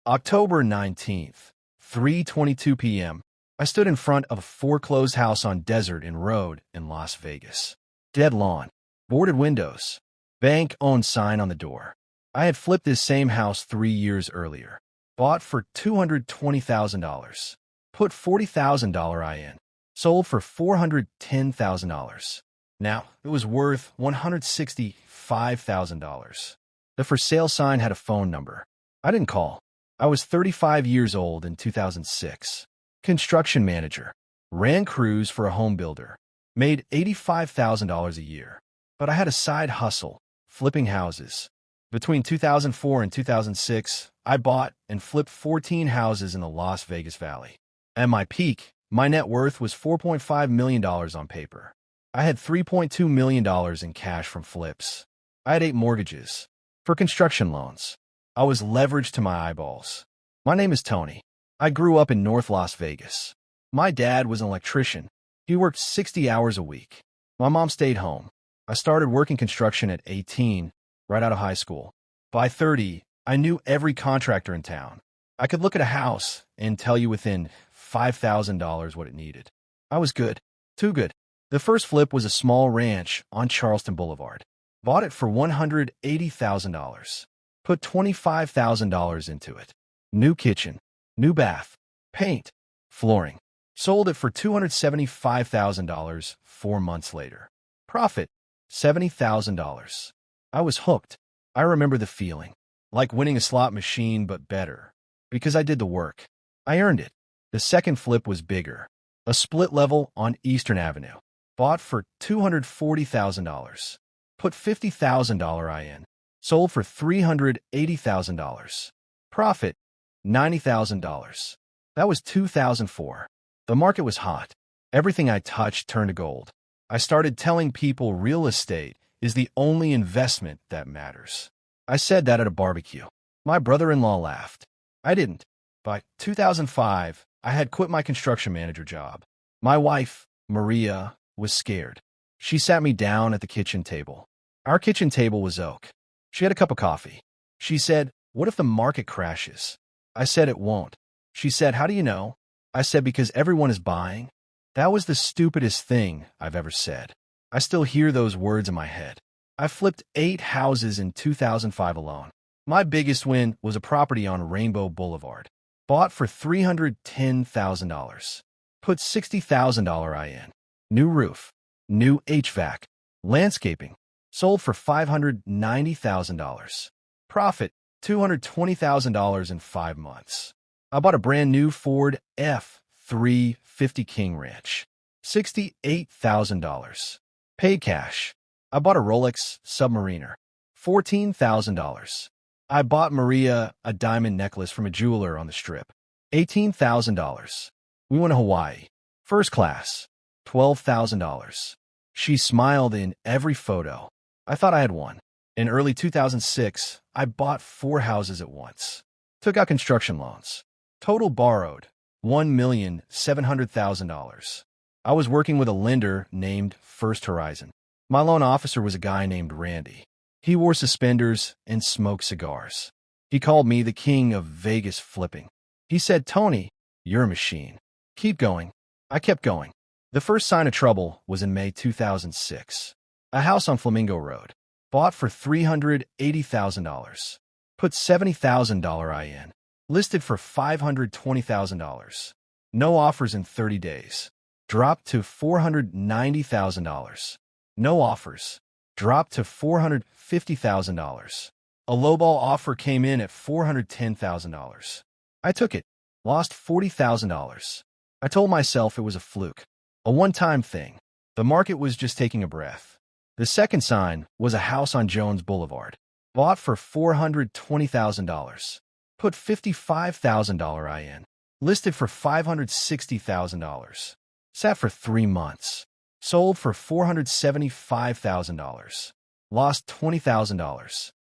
October 19th, 3:22 p.m. I stood in front of a foreclosed house on Desert and Road in Las Vegas. Dead lawn, boarded windows, bank-owned sign on the door. I had flipped this same house 3 years earlier. Bought for $220,000. Put $40,000 I in. Sold for $410,000. Now, it was worth $165,000. The for sale sign had a phone number. I didn't call. I was 35 years old in 2006. Construction manager. Ran crews for a home builder. Made $85,000 a year. But I had a side hustle, flipping houses. Between 2004 and 2006, I bought and flipped 14 houses in the Las Vegas Valley. At my peak, my net worth was $4.5 million on paper. I had $3.2 million in cash from flips. I had 8 mortgages. For construction loans. I was leveraged to my eyeballs. My name is Tony. I grew up in North Las Vegas. My dad was an electrician. He worked 60 hours a week. My mom stayed home. I started working construction at 18, right out of high school. By 30, I knew every contractor in town. I could look at a house and tell you within $5,000 what it needed. I was good. Too good. The first flip was a small ranch on Charleston Boulevard. Bought it for $180,000. Put $25,000 into it. New kitchen, new bath, paint, flooring. Sold it for $275,000 4 months later. Profit, $70,000. I was hooked. I remember the feeling. Like winning a slot machine, but better. Because I did the work. I earned it. The second flip was bigger. A split level on Eastern Avenue. Bought for $240,000. Put $50,000 I in. Sold for $380,000. Profit, $90,000. That was 2004. The market was hot. Everything I touched turned to gold. I started telling people real estate is the only investment that matters. I said that at a barbecue. My brother-in-law laughed. I didn't. By 2005, I had quit my construction manager job. My wife, Maria, was scared. She sat me down at the kitchen table. Our kitchen table was oak. She had a cup of coffee. She said, "What if the market crashes?" I said, "It won't." She said, "How do you know?" I said, "Because everyone is buying." That was the stupidest thing I've ever said. I still hear those words in my head. I flipped 8 houses in 2005 alone. My biggest win was a property on Rainbow Boulevard. Bought for $310,000. Put $60,000 I in. New roof. New HVAC. Landscaping. Sold for $590,000. Profit, $220,000 in 5 months. I bought a brand new Ford F-350 King Ranch. $68,000. Paid cash. I bought a Rolex Submariner. $14,000. I bought Maria a diamond necklace from a jeweler on the Strip. $18,000. We went to Hawaii. First class. $12,000. She smiled in every photo. I thought I had one. In early 2006, I bought 4 houses at once. Took out construction loans. Total borrowed, $1,700,000. I was working with a lender named First Horizon. My loan officer was a guy named Randy. He wore suspenders and smoked cigars. He called me the king of Vegas flipping. He said, "Tony, you're a machine. Keep going." I kept going. The first sign of trouble was in May 2006. A house on Flamingo Road. Bought for $380,000. Put $70,000 I in. Listed for $520,000. No offers in 30 days. Dropped to $490,000. No offers. Dropped to $450,000. A lowball offer came in at $410,000. I took it. Lost $40,000. I told myself it was a fluke. A one-time thing. The market was just taking a breath. The second sign was a house on Jones Boulevard. Bought for $420,000. Put $55,000 I in. Listed for $560,000. Sat for 3 months. Sold for $475,000. Lost $20,000.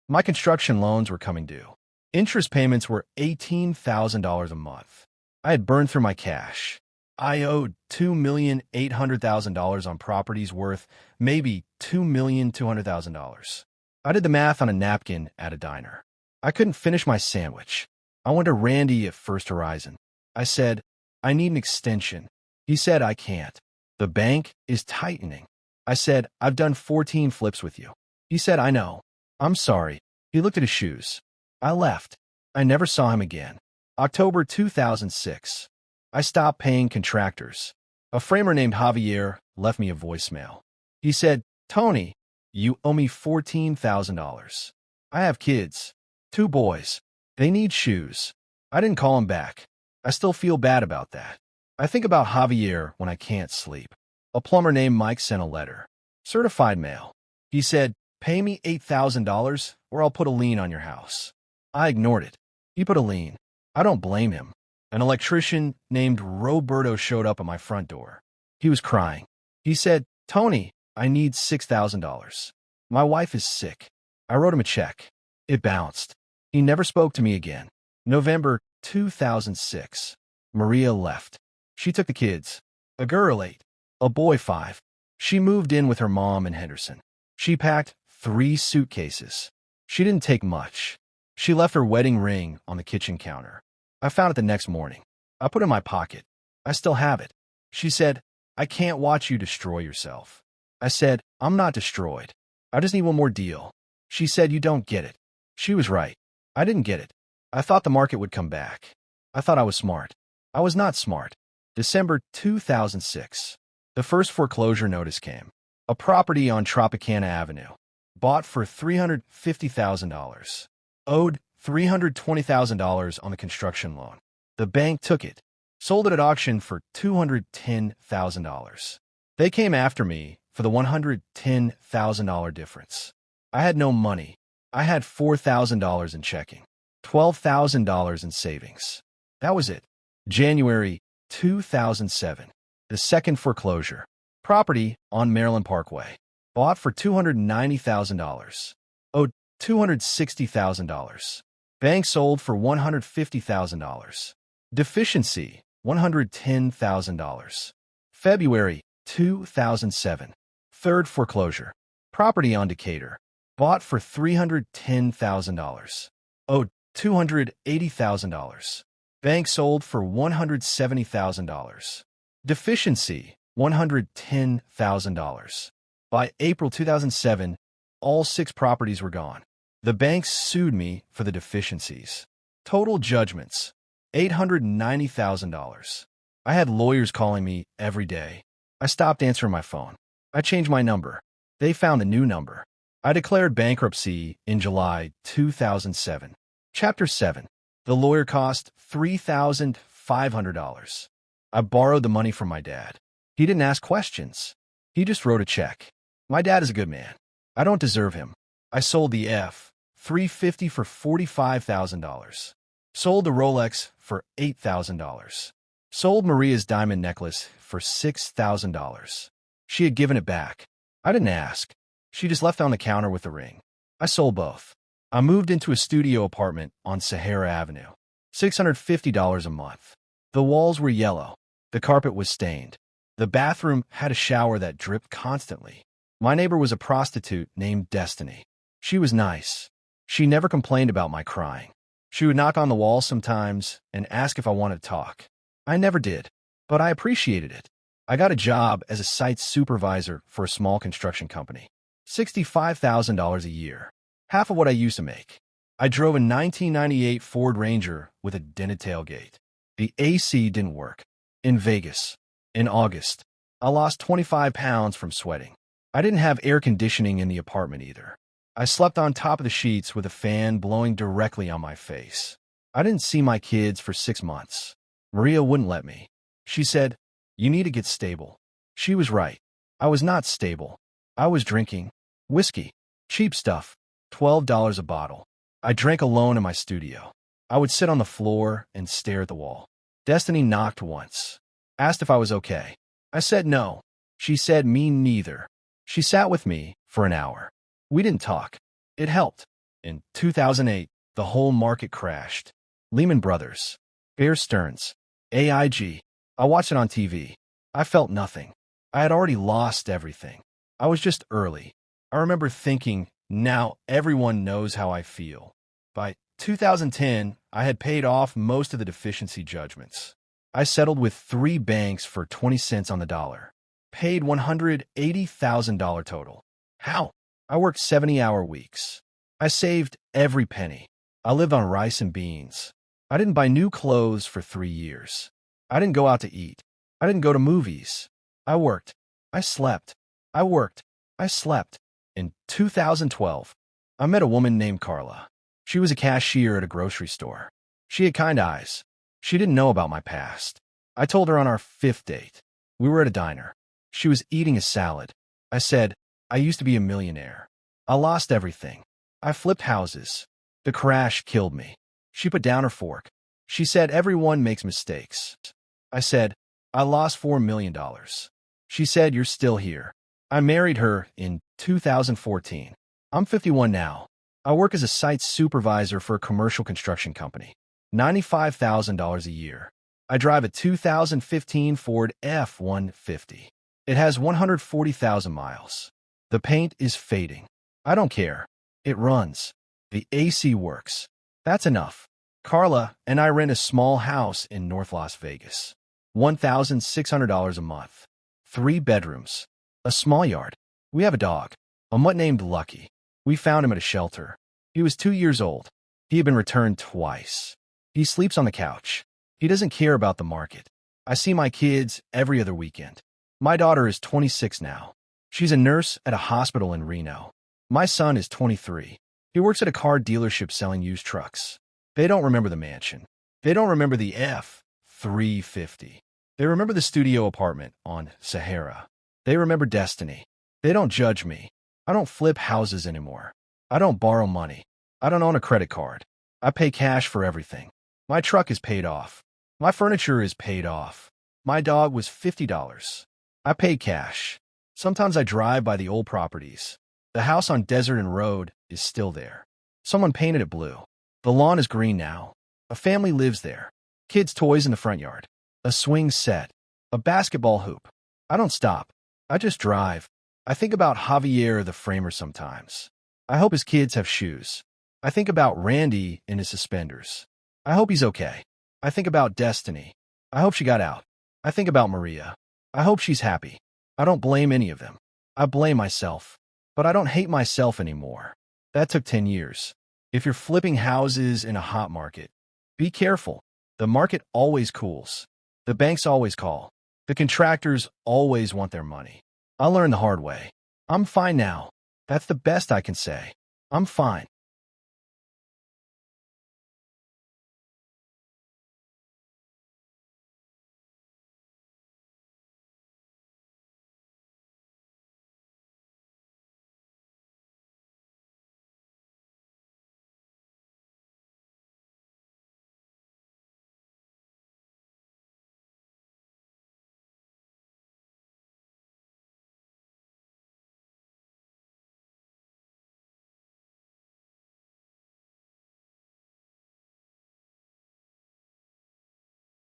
My construction loans were coming due. Interest payments were $18,000 a month. I had burned through my cash. I owed $2,800,000 on properties worth maybe $2,200,000. I did the math on a napkin at a diner. I couldn't finish my sandwich. I went to Randy at First Horizon. I said, I need an extension. He said, I can't. The bank is tightening. I said, I've done 14 flips with you. He said, I know. I'm sorry. He looked at his shoes. I left. I never saw him again. October 2006. I stopped paying contractors. A framer named Javier left me a voicemail. He said, Tony, you owe me $14,000. I have kids. 2 boys. They need shoes. I didn't call him back. I still feel bad about that. I think about Javier when I can't sleep. A plumber named Mike sent a letter. Certified mail. He said, pay me $8,000 or I'll put a lien on your house. I ignored it. He put a lien. I don't blame him. An electrician named Roberto showed up at my front door. He was crying. He said, Tony, I need $6,000. My wife is sick. I wrote him a check. It bounced. He never spoke to me again. November 2006. Maria left. She took the kids. A girl 8. A boy 5. She moved in with her mom in Henderson. She packed 3 suitcases. She didn't take much. She left her wedding ring on the kitchen counter. I found it the next morning. I put it in my pocket. I still have it. She said, I can't watch you destroy yourself. I said, I'm not destroyed. I just need one more deal. She said, you don't get it. She was right. I didn't get it. I thought the market would come back. I thought I was smart. I was not smart. December 2006. The first foreclosure notice came. A property on Tropicana Avenue. Bought for $350,000. Owed $320,000 on the construction loan. The bank took it. Sold it at auction for $210,000. They came after me for the $110,000 difference. I had no money. I had $4,000 in checking. $12,000 in savings. That was it. January 2007. The second foreclosure. Property on Maryland Parkway. Bought for $290,000. Owed $260,000. Bank sold for $150,000. Deficiency, $110,000. February 2007. Third foreclosure. Property on Decatur. Bought for $310,000. Owed $280,000. Bank sold for $170,000. Deficiency, $110,000. By April 2007, all 6 properties were gone. The banks sued me for the deficiencies. Total judgments, $890,000. I had lawyers calling me every day. I stopped answering my phone. I changed my number. They found a new number. I declared bankruptcy in July 2007. Chapter 7. The lawyer cost $3,500. I borrowed the money from my dad. He didn't ask questions. He just wrote a check. My dad is a good man. I don't deserve him. I sold the F-350 for $45,000. Sold the Rolex for $8,000. Sold Maria's diamond necklace for $6,000. She had given it back. I didn't ask. She just left it on the counter with the ring. I sold both. I moved into a studio apartment on Sahara Avenue. $650 a month. The walls were yellow. The carpet was stained. The bathroom had a shower that dripped constantly. My neighbor was a prostitute named Destiny. She was nice. She never complained about my crying. She would knock on the wall sometimes and ask if I wanted to talk. I never did, but I appreciated it. I got a job as a site supervisor for a small construction company. $65,000 a year. Half of what I used to make. I drove a 1998 Ford Ranger with a dented tailgate. The AC didn't work. In Vegas. In August. I lost 25 pounds from sweating. I didn't have air conditioning in the apartment either. I slept on top of the sheets with a fan blowing directly on my face. I didn't see my kids for 6 months. Maria wouldn't let me. She said, you need to get stable. She was right. I was not stable. I was drinking whiskey. Cheap stuff. $12 a bottle. I drank alone in my studio. I would sit on the floor and stare at the wall. Destiny knocked once. Asked if I was okay. I said no. She said me neither. She sat with me for an hour. We didn't talk. It helped. In 2008, the whole market crashed. Lehman Brothers. Bear Stearns. AIG. I watched it on TV. I felt nothing. I had already lost everything. I was just early. I remember thinking, now everyone knows how I feel. By 2010, I had paid off most of the deficiency judgments. I settled with 3 banks for 20 cents on the dollar. Paid $180,000 total. How? I worked 70-hour weeks. I saved every penny. I lived on rice and beans. I didn't buy new clothes for 3 years. I didn't go out to eat. I didn't go to movies. I worked. I slept. I worked. I slept. In 2012, I met a woman named Carla. She was a cashier at a grocery store. She had kind eyes. She didn't know about my past. I told her on our 5th date. We were at a diner. She was eating a salad. I said, I used to be a millionaire. I lost everything. I flipped houses. The crash killed me. She put down her fork. She said, everyone makes mistakes. I said, I lost $4 million. She said, you're still here. I married her in 2014. I'm 51 now. I work as a site supervisor for a commercial construction company. $95,000 a year. I drive a 2015 Ford F-150. It has 140,000 miles. The paint is fading. I don't care. It runs. The AC works. That's enough. Carla and I rent a small house in North Las Vegas. $1,600 a month. 3 bedrooms. A small yard. We have a dog. A mutt named Lucky. We found him at a shelter. He was 2 years old. He had been returned twice. He sleeps on the couch. He doesn't care about the market. I see my kids every other weekend. My daughter is 26 now. She's a nurse at a hospital in Reno. My son is 23. He works at a car dealership selling used trucks. They don't remember the mansion. They don't remember the F-350. They remember the studio apartment on Sahara. They remember Destiny. They don't judge me. I don't flip houses anymore. I don't borrow money. I don't own a credit card. I pay cash for everything. My truck is paid off. My furniture is paid off. My dog was $50. I paid cash. Sometimes I drive by the old properties. The house on Desert and Road is still there. Someone painted it blue. The lawn is green now. A family lives there. Kids' toys in the front yard. A swing set. A basketball hoop. I don't stop. I just drive. I think about Javier the framer sometimes. I hope his kids have shoes. I think about Randy in his suspenders. I hope he's okay. I think about Destiny. I hope she got out. I think about Maria. I hope she's happy. I don't blame any of them. I blame myself. But I don't hate myself anymore. That took 10 years. If you're flipping houses in a hot market, be careful. The market always cools. The banks always call. The contractors always want their money. I learned the hard way. I'm fine now. That's the best I can say. I'm fine.